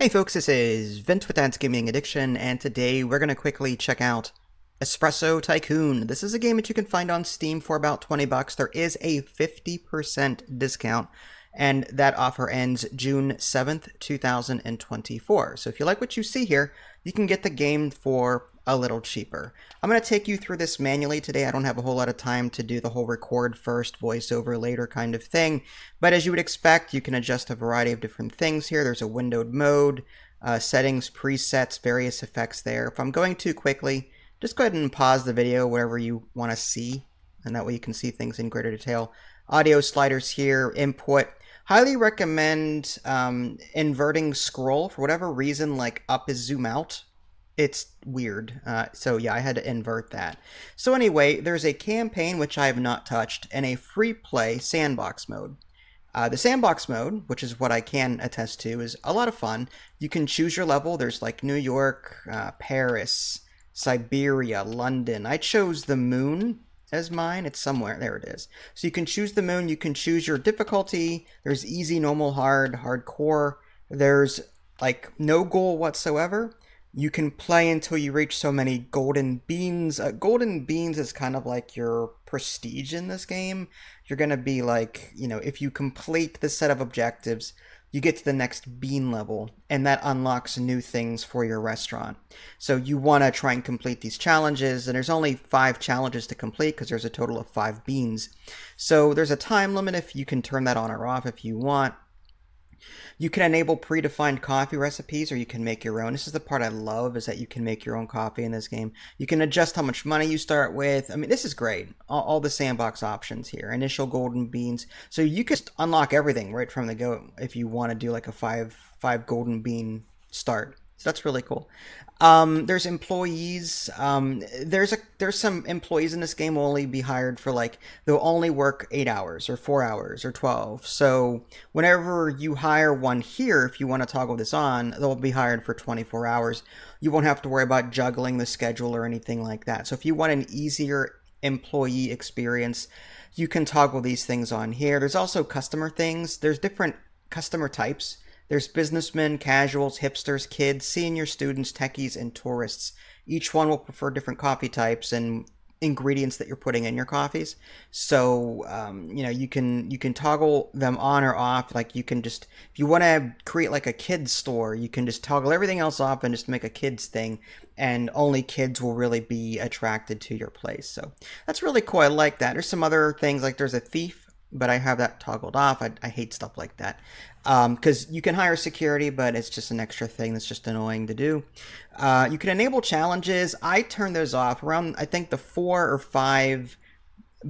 Hey folks, this is Vince with Dad's Gaming Addiction, and today we're going to quickly check out Espresso Tycoon. This is a game that you can find on Steam for about 20 bucks. There is a 50% discount, and that offer ends June 7th, 2024. So if you like what you see here, you can get the game for a little cheaper. I'm going to take you through this manually today. I don't have a whole lot of time to do the whole record first, voiceover later kind of thing. But as you would expect, you can adjust a variety of different things here. There's a windowed mode, settings, presets, various effects there. If I'm going too quickly, just go ahead and pause the video, whatever you want to see, and that way you can see things in greater detail. Audio sliders here, input. Highly recommend inverting scroll. For whatever reason, like up is zoom out. It's weird. So yeah, I had to invert that. So anyway, there's a campaign which I have not touched and a free play sandbox mode. The sandbox mode, which is what I can attest to, is a lot of fun. You can choose your level. There's like New York, Paris, Siberia, London. I chose the moon as mine. It's somewhere. There it is. So you can choose the moon. You can choose your difficulty. There's easy, normal, hard, hardcore. There's like no goal whatsoever. You can play until you reach so many golden beans. Golden beans is kind of like your prestige in this game. You're going to be like, you know, if you complete the set of objectives, you get to the next bean level, and that unlocks new things for your restaurant. So you want to try and complete these challenges, and there's only 5 challenges to complete because there's a total of 5 beans. So there's a time limit if you can turn that on or off if you want. You can enable predefined coffee recipes, or you can make your own. This is the part I love, is that you can make your own coffee in this game. You can adjust how much money you start with. I mean, this is great. All the sandbox options here. Initial golden beans. So you can unlock everything right from the go if you want to do like a five golden bean start. So that's really cool. There's employees. There's some employees in this game will only be hired for like, they'll only work 8 hours or 4 hours or 12. So whenever you hire one here, if you want to toggle this on, they'll be hired for 24 hours. You won't have to worry about juggling the schedule or anything like that. So if you want an easier employee experience, you can toggle these things on here. There's also customer things. There's different customer types. There's businessmen, casuals, hipsters, kids, senior students, techies, and tourists. Each one will prefer different coffee types and ingredients that you're putting in your coffees. So, you know, you can toggle them on or off. Like you can just, if you want to create like a kids store, you can just toggle everything else off and just make a kids thing. And only kids will really be attracted to your place. So that's really cool. I like that. There's some other things, like there's a thief, but I have that toggled off. I hate stuff like that. Because you can hire security, but it's just an extra thing that's just annoying to do. You can enable challenges. I turn those off around, I think, the 4 or 5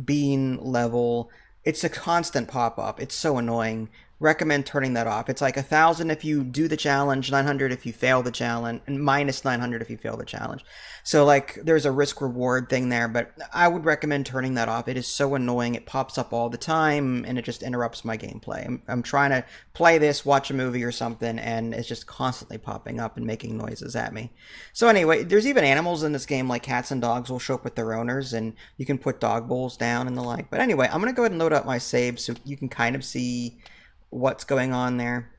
bean level. It's a constant pop-up. It's so annoying. Recommend turning that off. It's like 1,000 if you do the challenge, 900 if you fail the challenge, and minus 900 if you fail the challenge. So like there's a risk reward thing there, but I would recommend turning that off. It is so annoying. It pops up all the time and it just interrupts my gameplay. I'm trying to play this, watch a movie or something, and it's just constantly popping up and making noises at me. So anyway, there's even animals in this game, like cats and dogs will show up with their owners, and you can put dog bowls down and the like. But anyway, I'm going to go ahead and load up my save so you can kind of see what's going on there.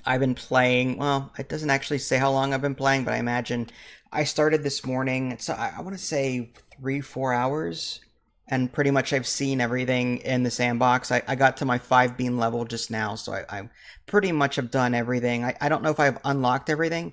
I've been playing, well, it doesn't actually say how long I've been playing, but I imagine I started this morning. So I want to say 3-4 hours, and pretty much I've seen everything in the sandbox. I got to my 5 bean level just now, so I pretty much have done everything. I don't know if I've unlocked everything.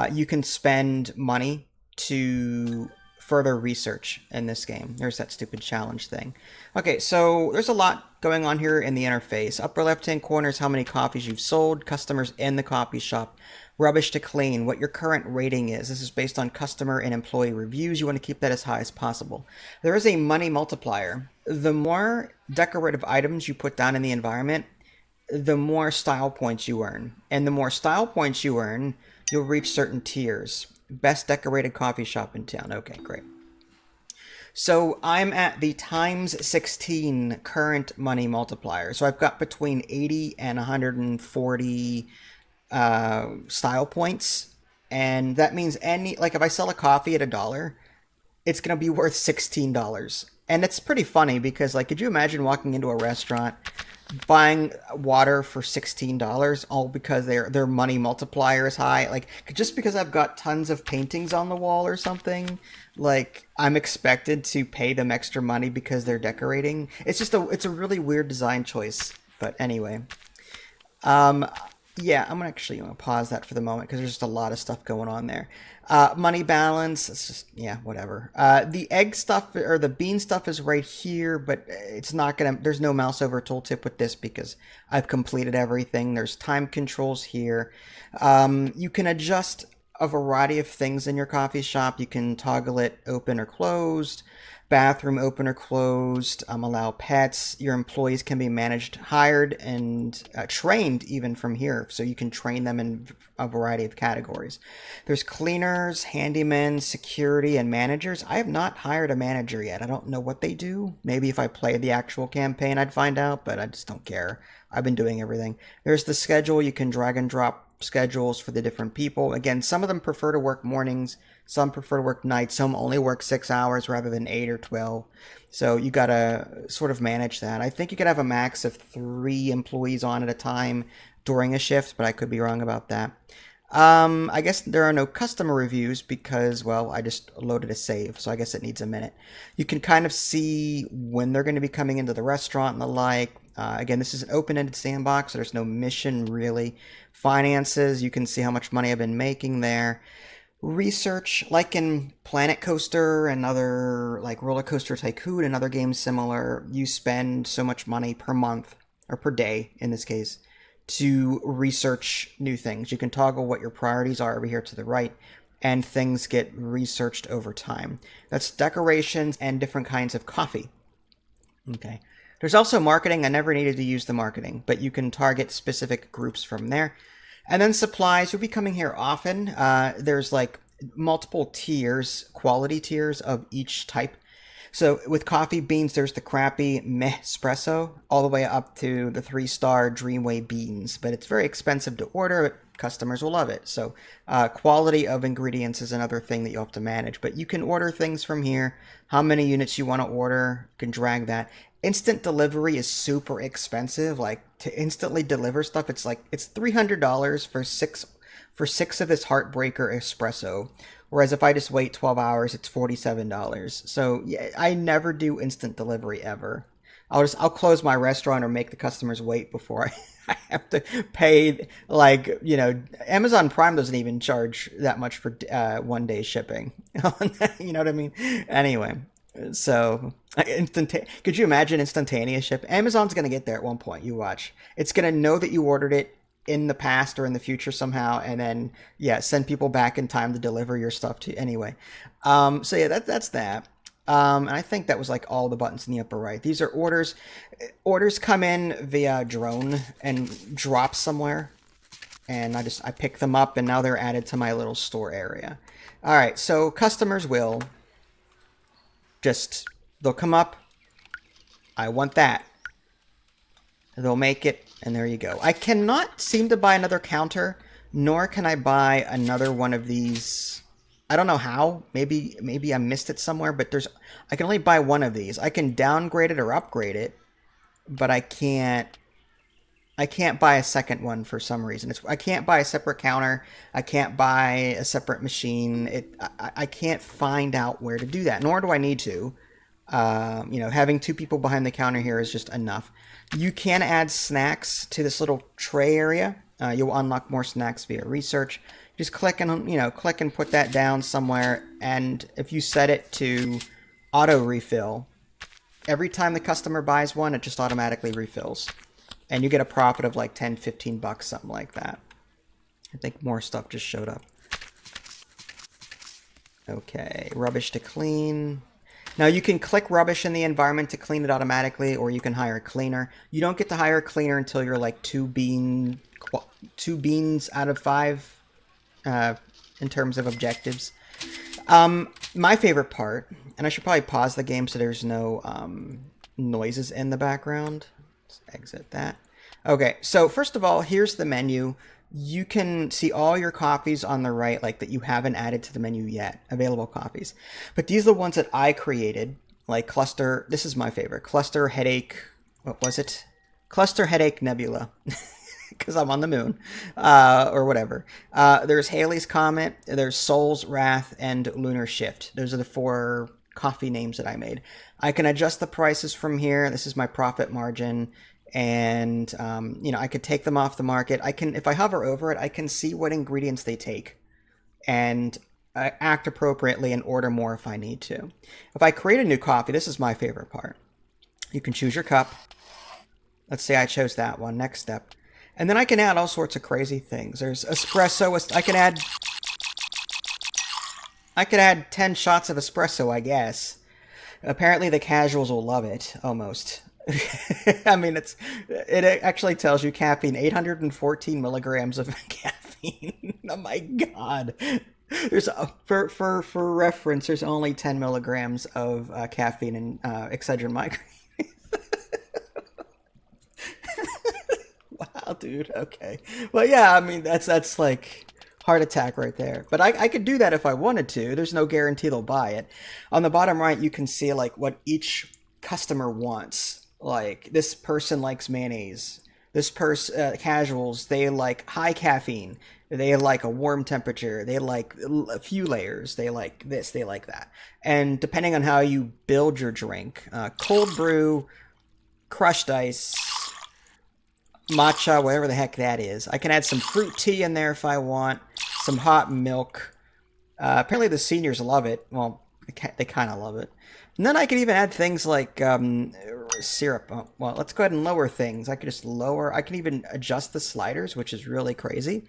You can spend money to further research in this game. There's that stupid challenge thing. Okay, so there's a lot going on here in the interface. Upper left-hand corner is how many coffees you've sold, customers in the coffee shop, rubbish to clean, what your current rating is. This is based on customer and employee reviews. You want to keep that as high as possible. There is a money multiplier. The more decorative items you put down in the environment, the more style points you earn. And the more style points you earn, you'll reach certain tiers. Best decorated coffee shop in town. Okay, great. So I'm at the times 16 current money multiplier. So I've got between 80 and 140 style points. And that means like if I sell a coffee at $1, it's going to be worth $16. And it's pretty funny because, like, could you imagine walking into a restaurant buying water for $16 all because their money multiplier is high. Like just because I've got tons of paintings on the wall or something, like I'm expected to pay them extra money because they're decorating. It's a really weird design choice. But anyway, um, yeah, I'm gonna pause that for the moment because there's just a lot of stuff going on there. Money balance, it's just, yeah, whatever. The egg stuff or the bean stuff is right here, but it's not gonna, there's no mouse over tooltip with this because I've completed everything. There's time controls here. You can adjust a variety of things in your coffee shop. You can toggle it open or closed, bathroom open or closed, allow pets. Your employees can be managed, hired, and trained even from here. So you can train them in a variety of categories. There's cleaners, handymen, security, and managers. I have not hired a manager yet. I don't know what they do. Maybe if I play the actual campaign, I'd find out, but I just don't care. I've been doing everything. There's the schedule. You can drag and drop schedules for the different people. Again, some of them prefer to work mornings, some prefer to work nights, some only work 6 hours rather than 8 or 12. So you gotta sort of manage that. I think you could have a max of 3 employees on at a time during a shift, but I could be wrong about that. I guess there are no customer reviews because, well, I just loaded a save, so I guess it needs a minute. You can kind of see when they're going to be coming into the restaurant and the like. Again, this is an open-ended sandbox, so there's no mission really. Finances, you can see how much money I've been making there. Research, like in Planet Coaster and other, like Roller Coaster Tycoon and other games similar, you spend so much money per month, or per day in this case, to research new things. You can toggle what your priorities are over here to the right, and things get researched over time. That's decorations and different kinds of coffee. Okay. There's also marketing. I never needed to use the marketing, but you can target specific groups from there. And then supplies. You'll be coming here often. There's like multiple tiers, quality tiers of each type. So with coffee beans, there's the crappy meh espresso, all the way up to the 3-star Dreamway beans. But it's very expensive to order, but customers will love it. So quality of ingredients is another thing that you have to manage. But you can order things from here. How many units you want to order, you can drag that. Instant delivery is super expensive. Like to instantly deliver stuff, it's $300 for six of this Heartbreaker espresso. Whereas if I just wait 12 hours, it's $47. So yeah, I never do instant delivery ever. I'll close my restaurant or make the customers wait before I have to pay. Like, Amazon Prime doesn't even charge that much for 1 day shipping. You know what I mean? Anyway, so could you imagine instantaneous ship? Amazon's gonna get there at one point. You watch. It's gonna know that you ordered it in the past or in the future somehow, and then send people back in time to deliver your stuff to you. Anyway, so yeah, that's that. And I think that was like all the buttons in the upper right. These are orders. Orders come in via drone and drop somewhere, and I pick them up, and now they're added to my little store area. All right, so customers will they'll come up. I want that. They'll make it, and there you go. I cannot seem to buy another counter, nor can I buy another one of these. I don't know how. Maybe I missed it somewhere, but I can only buy one of these. I can downgrade it or upgrade it, but I can't buy a second one for some reason. I can't buy a separate counter. I can't buy a separate machine. I can't find out where to do that, nor do I need to. Having 2 people behind the counter here is just enough. You can add snacks to this little tray area. You'll unlock more snacks via research. Just click and put that down somewhere. And if you set it to auto refill, every time the customer buys one, it just automatically refills. And you get a profit of like 10, 15 bucks, something like that. I think more stuff just showed up. Okay, rubbish to clean. Now you can click rubbish in the environment to clean it automatically, or you can hire a cleaner. You don't get to hire a cleaner until you're like 2 beans out of 5 in terms of objectives. My favorite part, and I should probably pause the game so there's no noises in the background. Let's exit that. Okay, so first of all, here's the menu. You can see all your coffees on the right, like that you haven't added to the menu yet, available coffees. But these are the ones that I created, like Cluster. This is my favorite. Cluster, Headache, what was it? Cluster Headache Nebula. Because I'm on the moon, or whatever. There's Halley's Comet, there's Soul's Wrath, and Lunar Shift. Those are the 4 coffee names that I made. I can adjust the prices from here. This is my profit margin, and you know, I could take them off the market. I can, if I hover over it, I can see what ingredients they take, and act appropriately and order more if I need to. If I create a new coffee, this is my favorite part. You can choose your cup. Let's say I chose that one. Next step. And then I can add all sorts of crazy things. There's espresso. I could add 10 shots of espresso, I guess. Apparently the casuals will love it, almost. I mean, it actually tells you caffeine, 814 milligrams of caffeine. Oh my god. There's for reference, there's only 10 milligrams of caffeine in Excedrin migraine. Wow, dude. Okay. Well, yeah. I mean, that's like heart attack right there. But I could do that if I wanted to. There's no guarantee they'll buy it. On the bottom right, you can see like what each customer wants. Like this person likes mayonnaise. This person casuals, they like high caffeine. They like a warm temperature. They like a few layers. They like this. They like that. And depending on how you build your drink, cold brew, crushed ice, matcha, whatever the heck that is. I can add some fruit tea in there if I want. Some hot milk. Apparently the seniors love it. Well, they kind of love it. And then I can even add things like syrup. Oh, well, let's go ahead and lower things. I could just lower. I can even adjust the sliders, which is really crazy.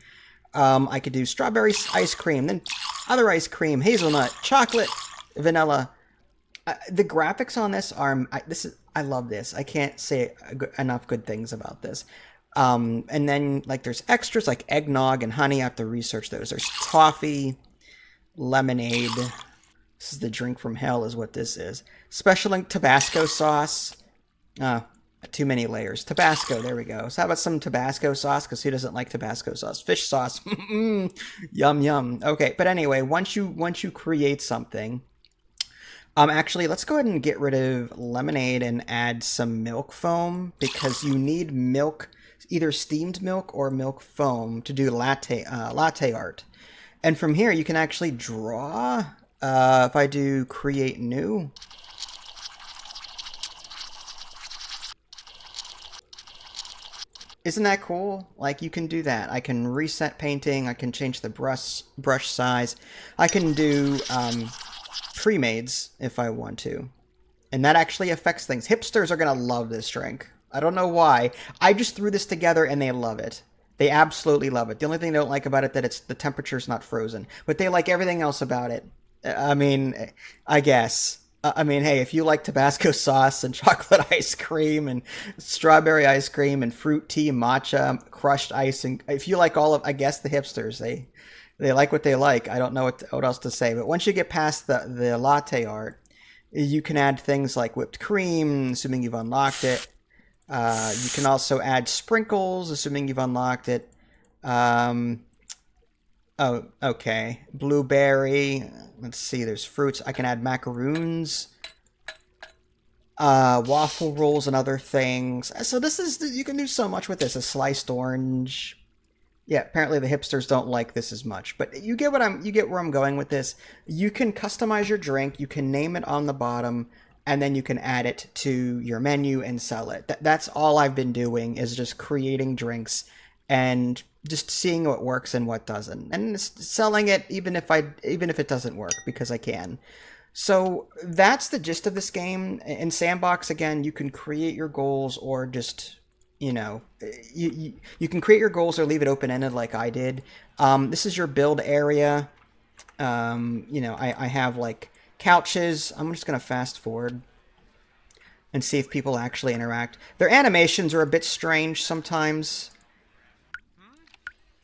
I could do strawberry ice cream, then other ice cream, hazelnut, chocolate, vanilla. The graphics on this are I love this. I can't say enough good things about this. And then like there's extras like eggnog and honey. I have to research those. There's toffee, lemonade. This is the drink from hell is what this is. Special Tabasco sauce. Too many layers. Tabasco, there we go. So how about some Tabasco sauce? Because who doesn't like Tabasco sauce? Fish sauce. Yum, yum. Okay, but anyway, once you create something, actually, let's go ahead and get rid of lemonade and add some milk foam because you need milk, either steamed milk or milk foam to do latte art. And from here, you can actually draw. If I do create new. Isn't that cool? Like, you can do that. I can reset painting. I can change the brush size. I can do pre-mades if I want to. And that actually affects things. Hipsters are going to love this drink. I don't know why. I just threw this together and they love it. They absolutely love it. The only thing they don't like about it that the temperature's not frozen. But they like everything else about it. I mean, I guess. I mean, hey, if you like Tabasco sauce and chocolate ice cream and strawberry ice cream and fruit tea, matcha, crushed ice, and if you like all of, I guess the hipsters, they like what they like. I don't know what else to say. But once you get past the latte art, you can add things like whipped cream, assuming you've unlocked it. You can also add sprinkles, assuming you've unlocked it. Oh, okay. Blueberry. Let's see, there's fruits. I can add macaroons, waffle rolls, and other things. So you can do so much with this. A sliced orange. Yeah, apparently the hipsters don't like this as much, but you get where I'm going with this. You can customize your drink. You can name it on the bottom, and then you can add it to your menu and sell it. That's all I've been doing is just creating drinks and just seeing what works and what doesn't, and selling it even if it doesn't work because I can. So that's the gist of this game. In Sandbox, again, you can create your goals or just you can create your goals or leave it open-ended like I did. This is your build area. I have like couches. I'm just gonna fast forward and see if people actually interact. Their animations are a bit strange sometimes.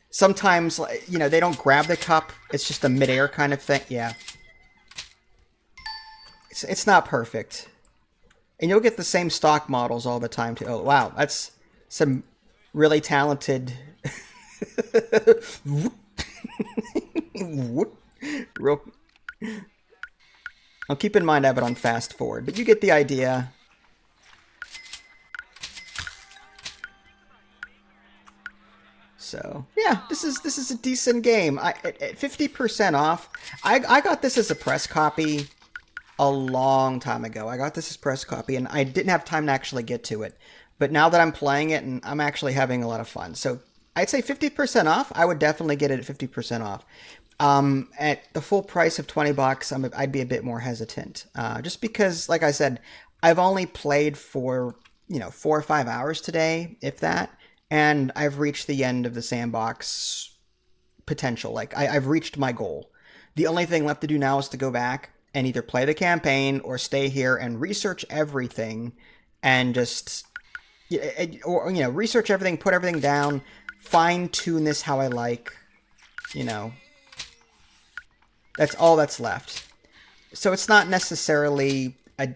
Sometimes, they don't grab the cup. It's just a midair kind of thing. Yeah. It's not perfect. And you'll get the same stock models all the time, too. Oh, wow. That's some really talented... Real... I'll keep in mind I have it on fast forward, but you get the idea. Yeah, this is a decent game. At 50% off. I got this as a press copy a long time ago. I got this as press copy, and I didn't have time to actually get to it. But now that I'm playing it, and I'm actually having a lot of fun. So I'd say 50% off. I would definitely get it at 50% off. At the full price of 20 bucks, I'd be a bit more hesitant. Just because, like I said, I've only played for, 4 or 5 hours today, if that, and I've reached the end of the sandbox potential. Like, I've reached my goal. The only thing left to do now is to go back and either play the campaign or stay here and research everything and just, or, research everything, put everything down, fine tune this how I like, you know, that's all that's left. So it's not necessarily a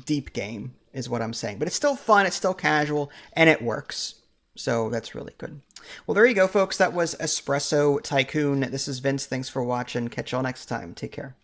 deep game, is what I'm saying. But it's still fun, it's still casual, and it works. So that's really good. Well, there you go, folks. That was Espresso Tycoon. This is Vince. Thanks for watching. Catch y'all next time. Take care.